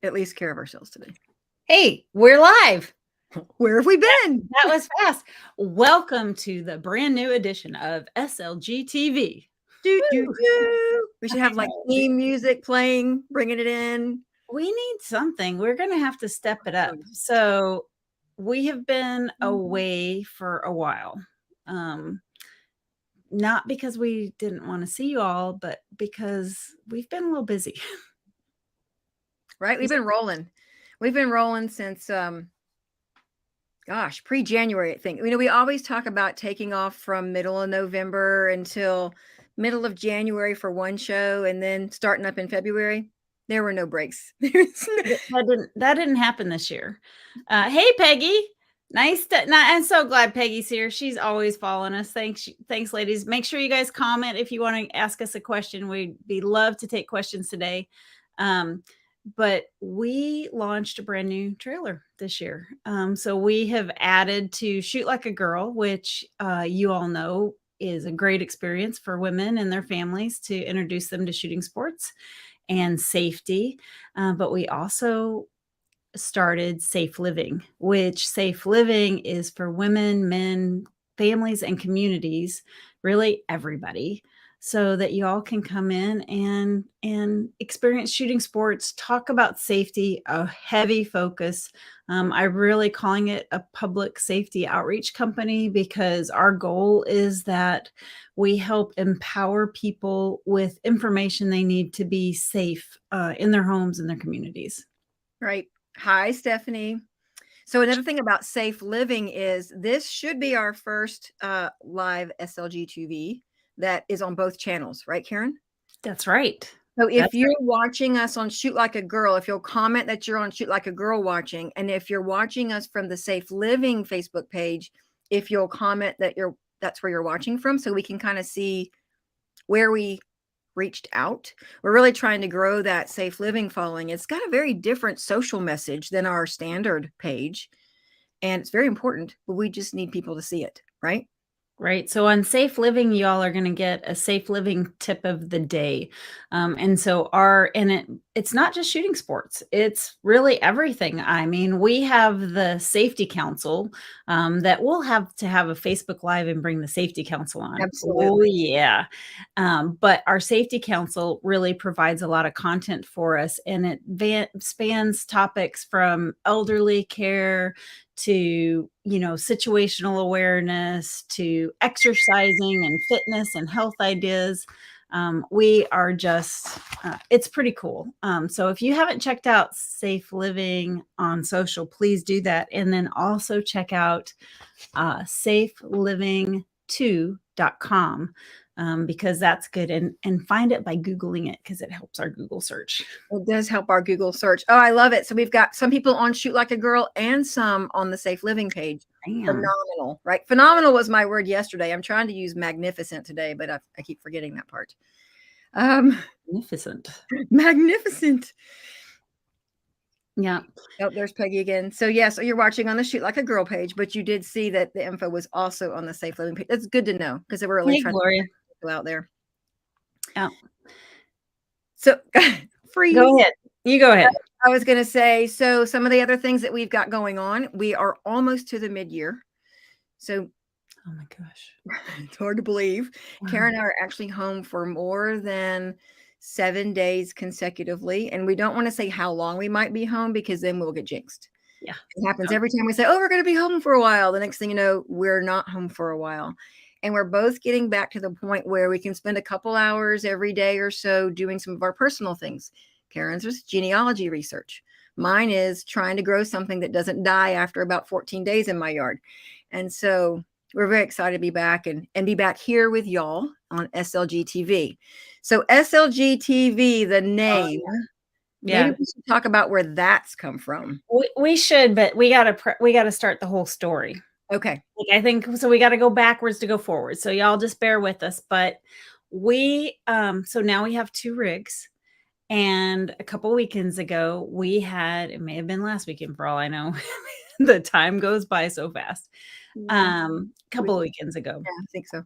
at least care of ourselves today. Hey, we're live. Where have we been? That was fast. Welcome to the brand new edition of SLGTV. We should have like theme music playing, bringing it in. We need something. We're going to have to step it up. So we have been away for a while. Not because we didn't want to see you all, but because we've been a little busy. Right? We've been rolling. We've been rolling since pre-January, I think. You know, we always talk about taking off from middle of November until middle of January for one show and then starting up in February. There were no breaks. That didn't happen this year. Hey, Peggy. I'm so glad Peggy's here. She's always following us. Thanks, ladies. Make sure you guys comment if you want to ask us a question. We'd love to take questions today. But we launched a brand new trailer this year. So we have added to Shoot Like a Girl, which you all know is a great experience for women and their families to introduce them to shooting sports and safety. But we also started Safe Living, which Safe Living is for women, men, families, and communities, really everybody, so that you all can come in and experience shooting sports, talk about safety, a heavy focus. I'm really calling it a public safety outreach company because our goal is that we help empower people with information they need to be safe in their homes and their communities. Right. Hi, Stephanie. So another thing about Safe Living is this should be our first live SLGTV that is on both channels, right, Karen? That's right. So if you're watching us on Shoot Like a Girl, if you'll comment that you're on Shoot Like a Girl watching, and if you're watching us from the Safe Living Facebook page, if you'll comment that that's where you're watching from, so we can kind of see where we reached out. We're really trying to grow that Safe Living following. It's got a very different social message than our standard page, and it's very important, but we just need people to see it, right? Right. So on Safe Living, y'all are going to get a Safe Living tip of the day. And so it's not just shooting sports. It's really everything. I mean, we have the Safety Council that we'll have to have a Facebook Live and bring the Safety Council on. Absolutely. Oh, yeah. But our Safety Council really provides a lot of content for us, and it spans topics from elderly care to, situational awareness, to exercising and fitness and health ideas. We are just, it's pretty cool. So if you haven't checked out Safe Living on social, please do that. And then also check out safeliving2.com. Because that's good, and find it by Googling it because it helps our Google search. It does help our Google search. Oh, I love it. So we've got some people on Shoot Like a Girl and some on the Safe Living page. Damn. Phenomenal, right? Phenomenal was my word yesterday. I'm trying to use magnificent today, but I keep forgetting that part. Magnificent. Yeah. Oh, there's Peggy again. So yes, you're watching on the Shoot Like a Girl page, but you did see that the info was also on the Safe Living page. That's good to know because we're really trying to go out there. Yeah. So freeze. Go ahead. You go ahead. I was going to say, so some of the other things that we've got going on, we are almost to the mid-year. So, oh my gosh, it's hard to believe. Wow. Karen and I are actually home for more than 7 days consecutively. And we don't want to say how long we might be home because then we'll get jinxed. Yeah. It happens every time we say, oh, we're going to be home for a while. The next thing you know, we're not home for a while. And we're both getting back to the point where we can spend a couple hours every day or so doing some of our personal things. Karen's is genealogy research. Mine is trying to grow something that doesn't die after about 14 days in my yard. And so we're very excited to be back and be back here with y'all on SLGTV. So SLGTV, the name. Yeah. Maybe we should talk about where that's come from. We should, but we got to start the whole story. Okay. I think so. We got to go backwards to go forward. So y'all just bear with us. But so now we have 2 rigs. And a couple weekends ago, it may have been last weekend for all I know. The time goes by so fast. A couple of weekends ago. Yeah, I think so.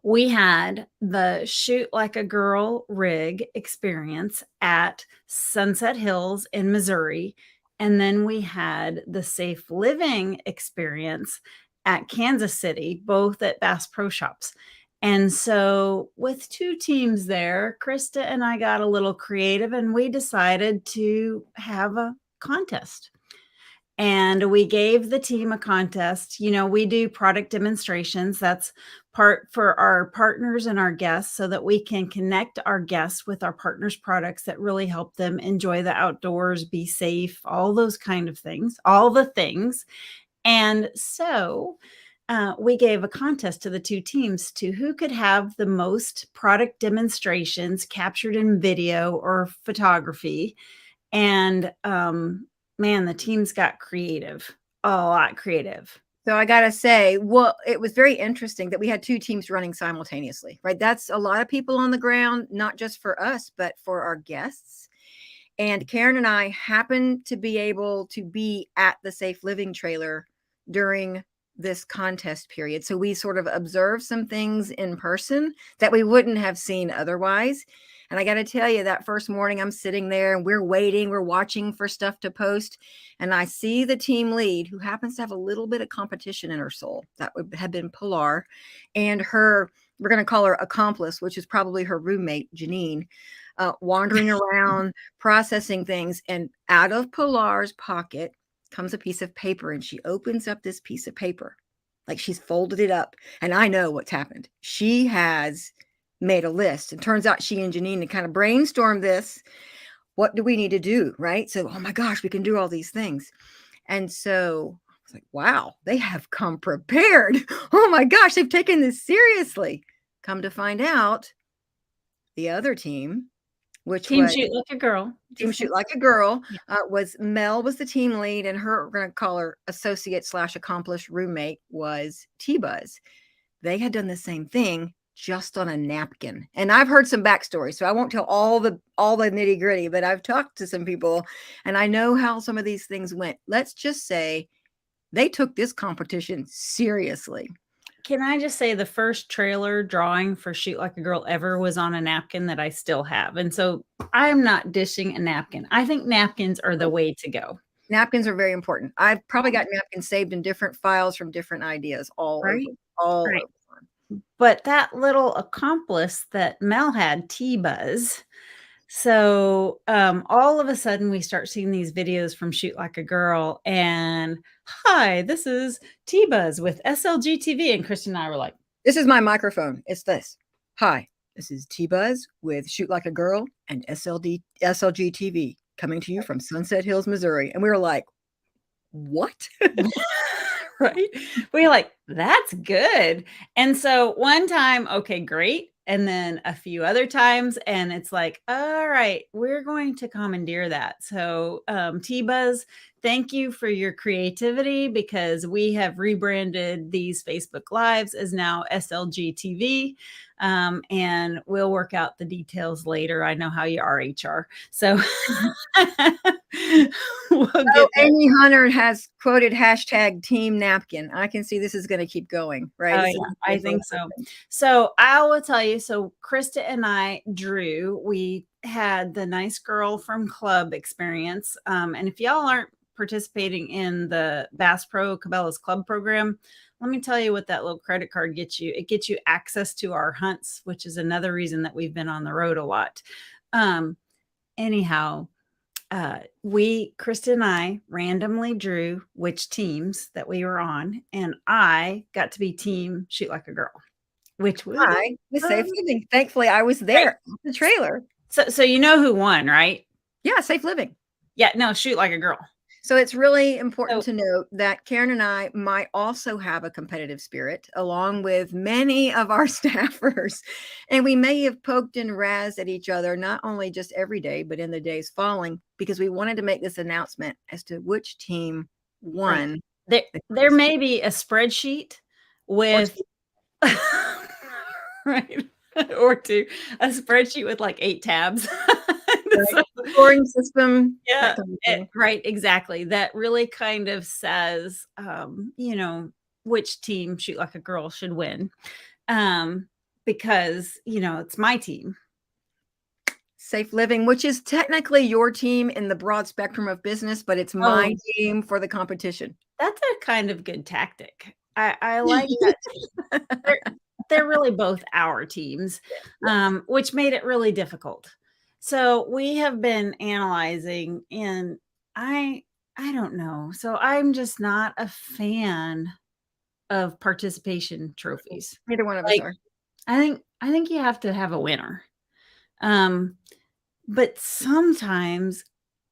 We had the Shoot Like a Girl rig experience at Sunset Hills in Missouri. And then we had the Safe Living experience at Kansas City, both at Bass Pro Shops. And so, with two teams there, Christa and I got a little creative and we decided to have a contest. And we gave the team a contest. You know, we do product demonstrations. That's part for our partners and our guests so that we can connect our guests with our partners' products that really help them enjoy the outdoors, be safe, all those kind of things, all the things. And so we gave a contest to the two teams to who could have the most product demonstrations captured in video or photography. And man, the teams got creative, a lot creative. So I got to say, well, it was very interesting that we had two teams running simultaneously, right? That's a lot of people on the ground, not just for us, but for our guests. And Karen and I happened to be able to be at the Safe Living trailer during this contest period. So we sort of observed some things in person that we wouldn't have seen otherwise. And I got to tell you, that first morning I'm sitting there and we're waiting, we're watching for stuff to post. And I see the team lead, who happens to have a little bit of competition in her soul. That would have been Pilar, and her, we're going to call her accomplice, which is probably her roommate, Janine, wandering around, processing things. And out of Pilar's pocket comes a piece of paper, and she opens up this piece of paper like she's folded it up. And I know what's happened. She has made a list. It turns out she and Janine kind of brainstormed this. What do we need to do? Right. So, oh my gosh, we can do all these things. And so I was like, wow, they have come prepared. Oh my gosh, they've taken this seriously. Come to find out, the other team, which Team was Shoot Like a Girl. Team Shoot Like a Girl, was Mel was the team lead, and her, we're going to call her associate / accomplished roommate, was T-Buzz. They had done the same thing, just on a napkin. And I've heard some backstory, so I won't tell all the nitty gritty, but I've talked to some people and I know how some of these things went. Let's just say they took this competition seriously. Can I just say the first trailer drawing for Shoot Like a Girl ever was on a napkin that I still have. And so I'm not dishing a napkin. I think napkins are the way to go. Napkins are very important. I've probably got napkins saved in different files from different ideas all right? over. Right. But that little accomplice that Mel had, T-Buzz. So all of a sudden we start seeing these videos from Shoot Like a Girl, and hi, this is T-Buzz with SLGTV. And Christa and I were like, this is my microphone. It's this. Hi, this is T-Buzz with Shoot Like a Girl and SLGTV coming to you from Sunset Hills, Missouri. And we were like, what? right? We're like, that's good. And so one time, okay, great. And then a few other times, and it's like, all right, we're going to commandeer that. So T-Buzz, thank you for your creativity, because we have rebranded these Facebook Lives as now SLGTV. And we'll work out the details later. I know how you are, HR. So Amy Hunter has quoted hashtag team napkin. I can see this is going to keep going, right? Oh, yeah, I think so. So I will tell you, so Christa and I drew, we had the Nice Girl from Club experience. And if y'all aren't participating in the Bass Pro Cabela's Club program, let me tell you what that little credit card gets you. It gets you access to our hunts, which is another reason that we've been on the road a lot. Anyhow, Christa and I randomly drew which teams that we were on, and I got to be team Shoot Like a Girl, which was Safe Living. Thankfully, I was there at the trailer. So you know who won, right? Yeah, Safe Living. Yeah, no, Shoot Like a Girl. So it's really important to note that Karen and I might also have a competitive spirit, along with many of our staffers. And we may have poked and razzed at each other, not only just every day, but in the days following, because we wanted to make this announcement as to which team won. Right. There may be a spreadsheet with, right, or two, a spreadsheet with like 8 tabs. So, scoring system. Yeah, right, exactly. That really kind of says, you know, which team Shoot Like a Girl should win. because, it's my team. Safe Living, which is technically your team in the broad spectrum of business, but it's my team for the competition. That's a kind of good tactic. I like that too. They're really both our teams, which made it really difficult. So we have been analyzing, and I don't know. So I'm just not a fan of participation trophies. Neither one of us are. I think you have to have a winner. But sometimes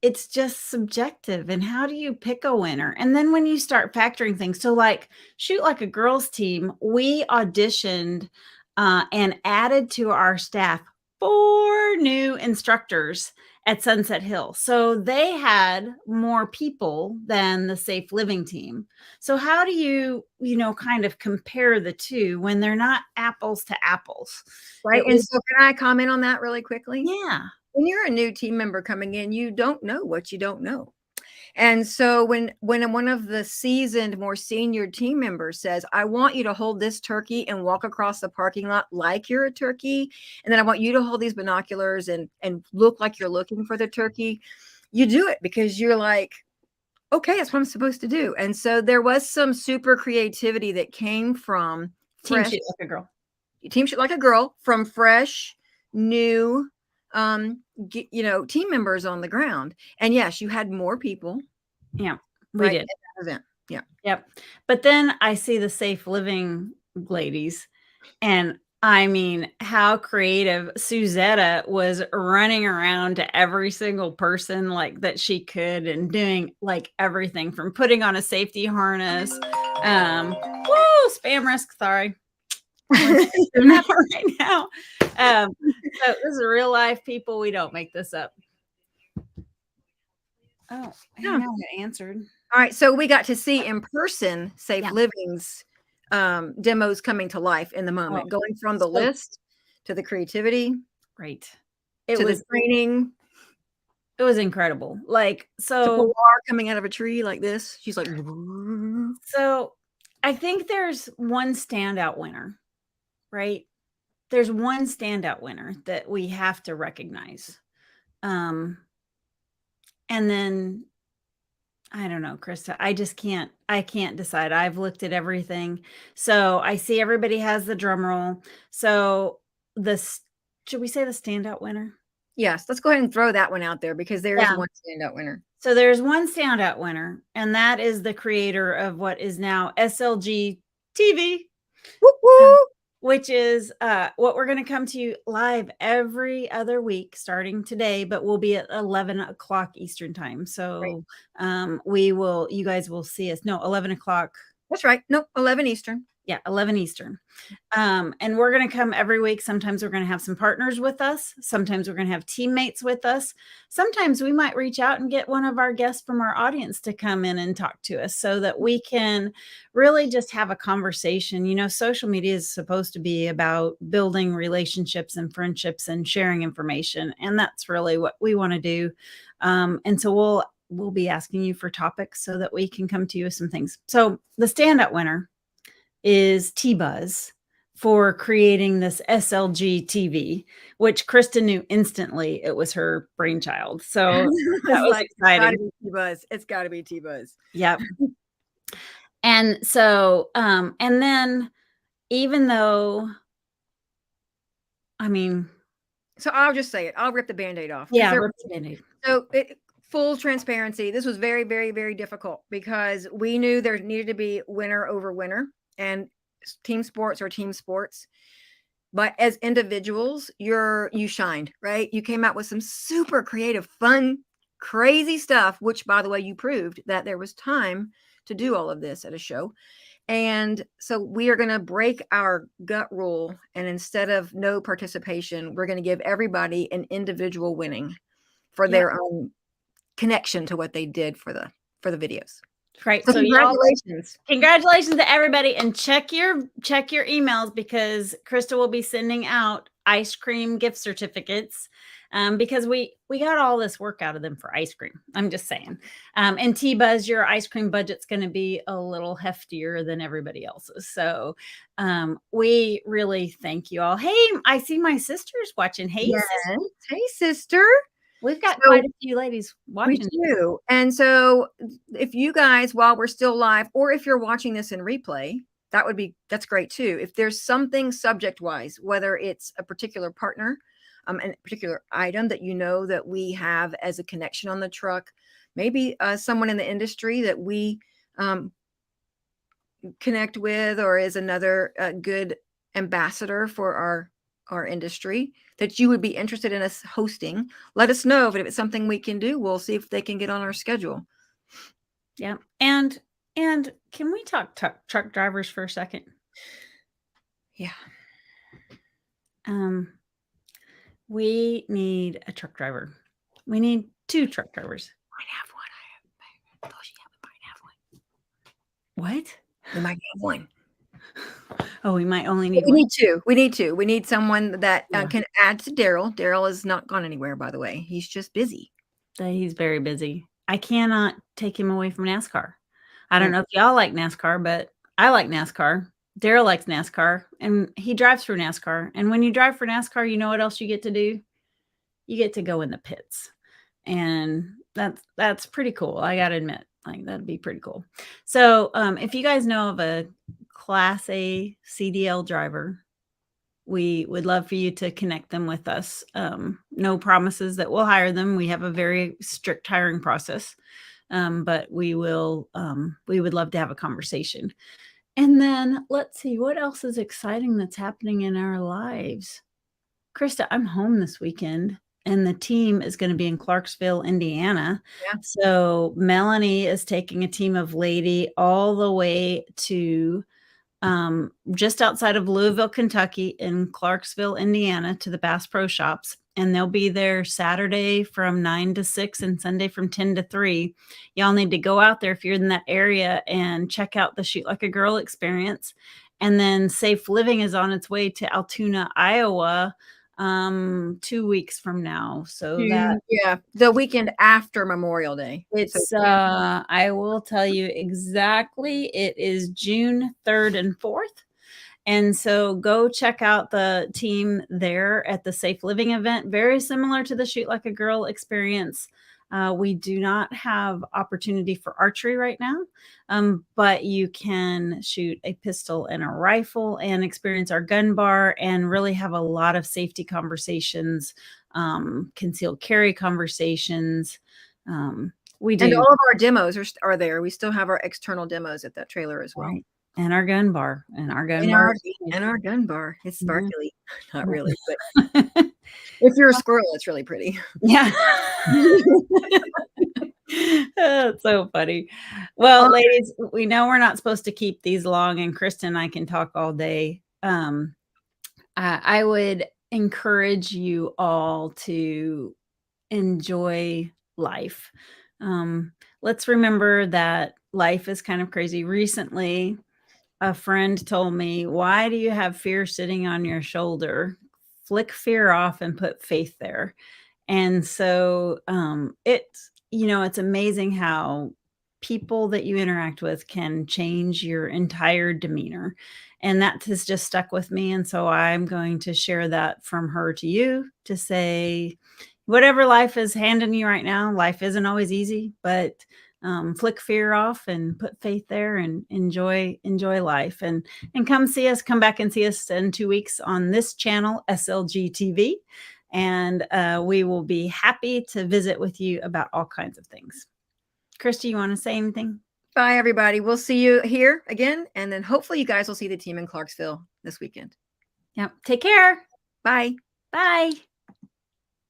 it's just subjective. And how do you pick a winner? And then when you start factoring things, so like Shoot Like a Girls team, we auditioned and added to our staff 4 new instructors at Sunset Hill. So they had more people than the Safe Living team. So how do you, kind of compare the two when they're not apples to apples? Right. And so can I comment on that really quickly? Yeah. When you're a new team member coming in, you don't know what you don't know. And so when one of the seasoned, more senior team members says, I want you to hold this turkey and walk across the parking lot like you're a turkey, and then I want you to hold these binoculars and look like you're looking for the turkey, you do it because you're like, okay, that's what I'm supposed to do. And so there was some super creativity that came from Team Shoot Like a Girl. Team Shoot Like a Girl, from fresh, new team members on the ground. And yes, you had more people. Yeah, we did. At that event. Yeah. Yep. But then I see the Safe Living ladies, and I mean, how creative Suzetta was running around to every single person like that she could, and doing like everything from putting on a safety harness. Spam risk. Sorry. Right now. So this is real life, people. We don't make this up. Oh, yeah. I answered. All right. So we got to see in person Safe Living's demos coming to life in the moment, going from the list to the creativity. Right. It was the training. It was incredible. Like, so coming out of a tree like this. She's like, so I think there's one standout winner, right? There's one standout winner that we have to recognize. And then I don't know, Christa, I can't decide. I've looked at everything. So I see everybody has the drum roll. So should we say the standout winner? Yes, let's go ahead and throw that one out there, because there is one standout winner. So there's one standout winner, and that is the creator of what is now SLGTV. Woo-woo! Which is what we're going to come to you live every other week starting today, but we'll be at 11 o'clock Eastern time. So you guys will see us. No, 11 o'clock. That's right. No, 11 Eastern. Yeah, 11 Eastern. And we're going to come every week. Sometimes we're going to have some partners with us. Sometimes we're going to have teammates with us. Sometimes we might reach out and get one of our guests from our audience to come in and talk to us, so that we can really just have a conversation. Social media is supposed to be about building relationships and friendships and sharing information. And that's really what we want to do. And so we'll be asking you for topics so that we can come to you with some things. So the standout winner is T-Buzz for creating this SLG TV, which Christa knew instantly it was her brainchild. So that was exciting. It's got to be T-Buzz. Yep. And so, and then even though, so I'll just say it. I'll rip the Band-Aid off. Yeah, rip the Band-Aid. So full transparency, this was very, very, very difficult, because we knew there needed to be winner over winner, and team sports are team sports. But as individuals, you shined, right? You came out with some super creative, fun, crazy stuff, which, by the way, you proved that there was time to do all of this at a show. And so we are going to break our gut rule, and instead of no participation, we're going to give everybody an individual winning for their own connection to what they did for the videos. Right. So congratulations to everybody, and check your emails, because Christa will be sending out ice cream gift certificates because we got all this work out of them for ice cream. I'm just saying. And T-Buzz, your ice cream budget's going to be a little heftier than everybody else's. So we really thank you all. Hey, I see my sister's watching. Hey, Yes. sister. Hey, sister. We've got quite a few ladies watching. We do. And so if you guys, while we're still live, or if you're watching this in replay, that's great too. If there's something subject wise, whether it's a particular partner, and a particular item that you know that we have as a connection on the truck, maybe someone in the industry that we connect with, or is another good ambassador for our industry that you would be interested in us hosting, let us know. If it's something we can do, we'll see if they can get on our schedule. Yeah. And can we talk truck drivers for a second? Yeah. We need a truck driver. We need 2 truck drivers. Might have one. We might have one. What? We might have one. Oh, we might only need we one. Need 2. We need 2. We need someone that can add to Daryl. Daryl has not gone anywhere, by the way. He's just busy. He's very busy. I cannot take him away from NASCAR. I don't know if y'all like NASCAR, but I like NASCAR. Daryl likes NASCAR, and he drives for NASCAR. And when you drive for NASCAR, you know what else you get to do? You get to go in the pits. And that's pretty cool. I got to admit, like, that'd be pretty cool. So if you guys know of a Class A CDL driver, we would love for you to connect them with us. No promises that we'll hire them. We have a very strict hiring process, but we would love to have a conversation. And then let's see, what else is exciting that's happening in our lives? Christa, I'm home this weekend, and the team is going to be in Clarksville, Indiana. Yeah. So Melanie is taking a team of lady all the way to just outside of Louisville, Kentucky, in Clarksville, Indiana, to the Bass Pro Shops. And they'll be there Saturday from 9 to 6 and Sunday from 10 to 3. Y'all need to go out there if you're in that area and check out the Shoot Like a Girl experience. And then Safe Living is on its way to Altoona, Iowa, 2 weeks from now. So the weekend after Memorial Day. It's I will tell you exactly. It is June 3rd and 4th. And so go check out the team there at the Safe Living event. Very similar to the Shoot Like a Girl experience. We do not have opportunity for archery right now, but you can shoot a pistol and a rifle and experience our gun bar and really have a lot of safety conversations, concealed carry conversations. We do. And all of our demos are there. We still have our external demos at that trailer as well. Right. And our gun bar. And our gun bar. It's sparkly. Not really, but if you're a squirrel, it's really pretty. Yeah. That's so funny. Well, ladies, we know we're not supposed to keep these long, and Christa and I can talk all day. I would encourage you all to enjoy life. Let's remember that life is kind of crazy. Recently, a friend told me, "Why do you have fear sitting on your shoulder? Flick fear off and put faith there." And so it's amazing how people that you interact with can change your entire demeanor. And that has just stuck with me. And so I'm going to share that from her to you, to say, whatever life is handing you right now, life isn't always easy, but flick fear off and put faith there and enjoy life, and come back and see us in 2 weeks on this channel, SLGTV. And we will be happy to visit with you about all kinds of things. Christa, you want to say anything? Bye, everybody. We'll see you here again. And then hopefully you guys will see the team in Clarksville this weekend. Yep. Take care. Bye. Bye.